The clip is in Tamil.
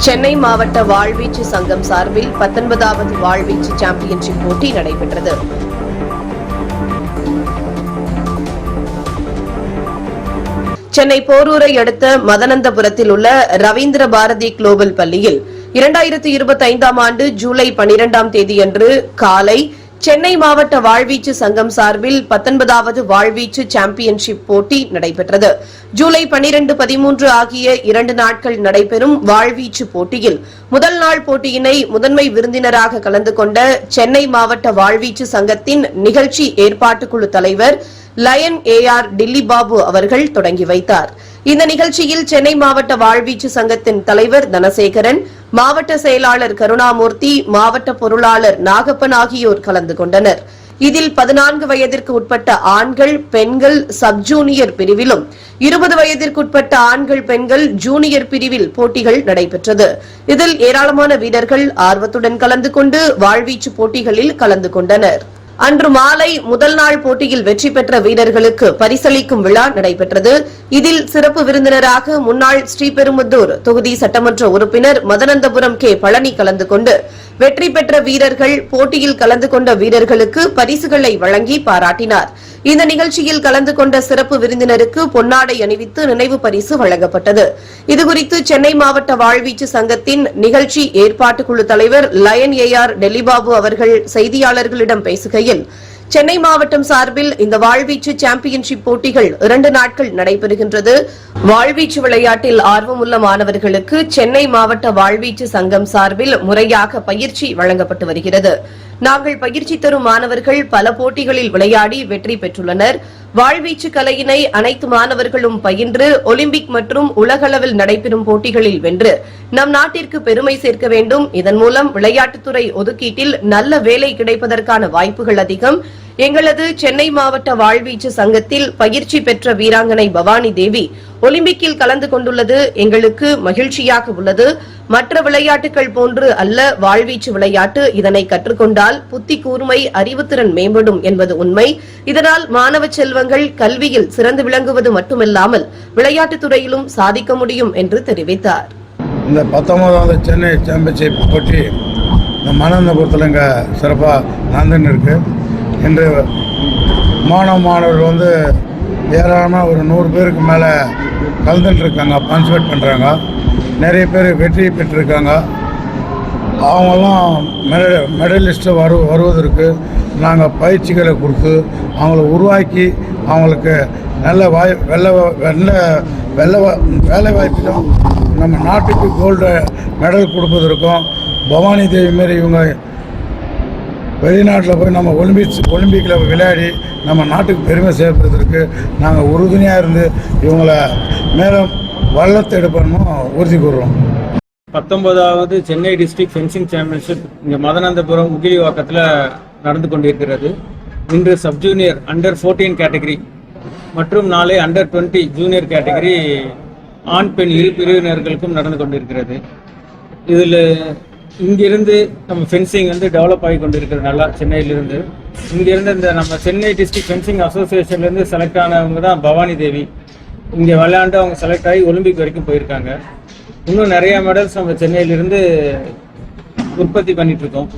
சென்னை மாவட்ட வாழ்வீச்சு சங்கம் சார்பில் 19வது வாழ்வீச்சு சாம்பியன்ஷிப் போட்டி நடைபெற்றது. சென்னை போரூரை அடுத்த மதனந்தபுரத்தில் உள்ள ரவீந்திர பாரதி குளோபல் பள்ளியில் 2025ஆம் ஆண்டு ஜூலை 12ஆம் தேதியன்று காலை சென்னை மாவட்ட வாழ்வீச்சு சங்கம் சார்பில் 19வது வாழ்வீச்சு சாம்பியன்ஷிப் போட்டி நடைபெற்றது. ஜூலை 12, 13 ஆகிய 2 நாட்கள் நடைபெறும் வாழ்வீச்சு போட்டியில் முதல் நாள் போட்டியினை முதன்மை விருந்தினராக கலந்து கொண்ட சென்னை மாவட்ட வாழ்வீச்சு சங்கத்தின் நிகழ்ச்சி ஏற்பாட்டுக்குழு தலைவர் லயன் AR டில்லிபாபு அவர்கள் தொடங்கி வைத்தார். இந்த நிகழ்ச்சியில் சென்னை மாவட்ட வாழ்வீச்சு சங்கத்தின் தலைவர் தனசேகரன், மாவட்ட செயலாளர் கருணாமூர்த்தி, மாவட்ட பொருளாளர் நாகப்பன் ஆகியோர் கலந்து கொண்டனர். இதில் 14 வயதிற்கு உட்பட்ட ஆண்கள், பெண்கள் சப் ஜூனியர் பிரிவிலும் 20 வயதிற்குட்பட்ட ஆண்கள், பெண்கள் ஜூனியர் பிரிவில் போட்டிகள் நடைபெற்றது. இதில் ஏராளமான வீரர்கள் ஆர்வத்துடன் கலந்து கொண்டு வாழ்வீச்சு போட்டிகளில் கலந்து கொண்டனர். அன்று மாலை முதல் நாள் போட்டியில் வெற்றி பெற்ற வீரர்களுக்கு பரிசளிக்கும் விழா நடைபெற்றது. இதில் சிறப்பு விருந்தினராக முன்னாள் ஸ்ரீபெரும்புதூர் தொகுதி சட்டமன்ற உறுப்பினர் மதனந்தபுரம் K. பழனி கலந்து கொண்டு வெற்றி பெற்ற வீரர்கள், போட்டியில் கலந்து கொண்ட வீரர்களுக்கு பரிசுகளை வழங்கி பாராட்டினார். இந்த நிகழ்ச்சியில் கலந்து கொண்ட சிறப்பு விருந்தினருக்கு பொன்னாடை அணிவித்து நினைவு பரிசு வழங்கப்பட்டது. இதுகுறித்து சென்னை மாவட்ட வாழ்வீச்சு சங்கத்தின் நிகழ்ச்சி ஏற்பாட்டுக்குழு தலைவர் லயன் AR டில்லிபாபு அவர்கள் செய்தியாளர்களிடம் பேசுகையில், சென்னை மாவட்டம் சார்பில் இந்த வாழ்வீச்சு சாம்பியன்ஷிப் போட்டிகள் 2 நாட்கள் நடைபெறுகின்றது. வாழ்வீச்சு விளையாட்டில் ஆர்வமுள்ள மாணவர்களுக்கு சென்னை மாவட்ட வாழ்வீச்சு சங்கம் சார்பில் முறையாக பயிற்சி வழங்கப்பட்டு வருகிறது. நாங்கள் பயிற்சி தரும் மாணவர்கள் பல போட்டிகளில் விளையாடி வெற்றி பெற்றுள்ளனர். வாழ்வீச்சு கலையினை அனைத்து மாணவர்களும் பயின்று ஒலிம்பிக் மற்றும் உலகளவில் நடைபெறும் போட்டிகளில் வென்று நம் நாட்டிற்கு பெருமை சேர்க்க வேண்டும். இதன் மூலம் விளையாட்டுத்துறை ஒதுக்கீட்டில் நல்ல வேலை கிடைப்பதற்கான வாய்ப்புகள் அதிகம். எங்களது சென்னை மாவட்ட வாழ்வீச்சு சங்கத்தில் பயிற்சி பெற்ற வீராங்கனை பவானி தேவி ஒலிம்பிக்கில் கலந்து கொண்டுள்ளது எங்களுக்கு மகிழ்ச்சியாக உள்ளது. மற்ற விளையாட்டுகள் போன்று அல்ல வாழ்வீச்சு விளையாட்டு. இதனை கற்றுக்கொண்டால் புத்தி கூர்மை, அறிவுத்திறன் மேம்படும் என்பது உண்மை. இதனால் மாணவ செல்வங்கள் கல்வியில் சிறந்து விளங்குவது மட்டுமில்லாமல் விளையாட்டுத் துறையிலும் சாதிக்க முடியும் என்று தெரிவித்தார். இந்த 19வது சென்னை சாம்பியன்ஷிப் போட்டி மதனந்தபுரத்தில் இங்கே சிறப்பாக நடந்துன்னு இருக்கு. இன்று மாணவர்கள் ஏராளமாக ஒரு 100 பேருக்கு மேலே கலந்துட்டு இருக்காங்க, பார்ட்டிசிபேட் பண்ணுறாங்க. நிறைய பேர் வெற்றி பெற்றிருக்காங்க. அவங்கெல்லாம் மெடலிஸ்ட்டு வருவதற்கு நாங்கள் பயிற்சிகளை கொடுத்து அவங்கள உருவாக்கி அவங்களுக்கு நல்ல வேலை வாய்ப்பிலும் நம்ம நாட்டுக்கு கோல்டு மெடல் கொடுப்பதற்கும் பவானி தேவி மாரி இவங்க வெளிநாட்டில் போய் நம்ம ஒலிம்பிக்கில் விளையாடி நம்ம நாட்டுக்கு பெருமை சேர்ப்பதற்கு நாங்கள் உறுதுணையாக இருந்து இவங்களை மேலும் வல்லத்தை எடுப்பணும் உறுதி கூறுறோம். 19வது சென்னை டிஸ்ட்ரிக்ட் ஃபென்சிங் சாம்பியன்ஷிப் இங்கே மதனந்தபுரம் முகிலிவாக்கத்தில் நடந்து கொண்டிருக்கிறது. இன்று சப் ஜூனியர் அண்டர் 14 கேட்டகரி மற்றும் நாளை அண்டர் 20 ஜூனியர் கேட்டகரி ஆண் பெண் இரு பிரிவினர்களுக்கும் நடந்து கொண்டிருக்கிறது. இதில் இங்கிருந்து நம்ம ஃபென்சிங் டெவலப் ஆகி கொண்டிருக்கிறது நல்லா. சென்னையிலிருந்து இங்கிருந்து இந்த நம்ம சென்னை டிஸ்ட்ரிக்ட் ஃபென்சிங் அசோசியேஷன்லேருந்து செலக்ட் ஆனவங்க தான் பவானி தேவி. இங்கே விளையாண்டு அவங்க செலக்ட் ஆகி ஒலிம்பிக் வரைக்கும் போயிருக்காங்க. இன்னும் நிறைய மெடல்ஸ் நம்ம சென்னையிலிருந்து உற்பத்தி பண்ணிட்டு இருக்கோம்.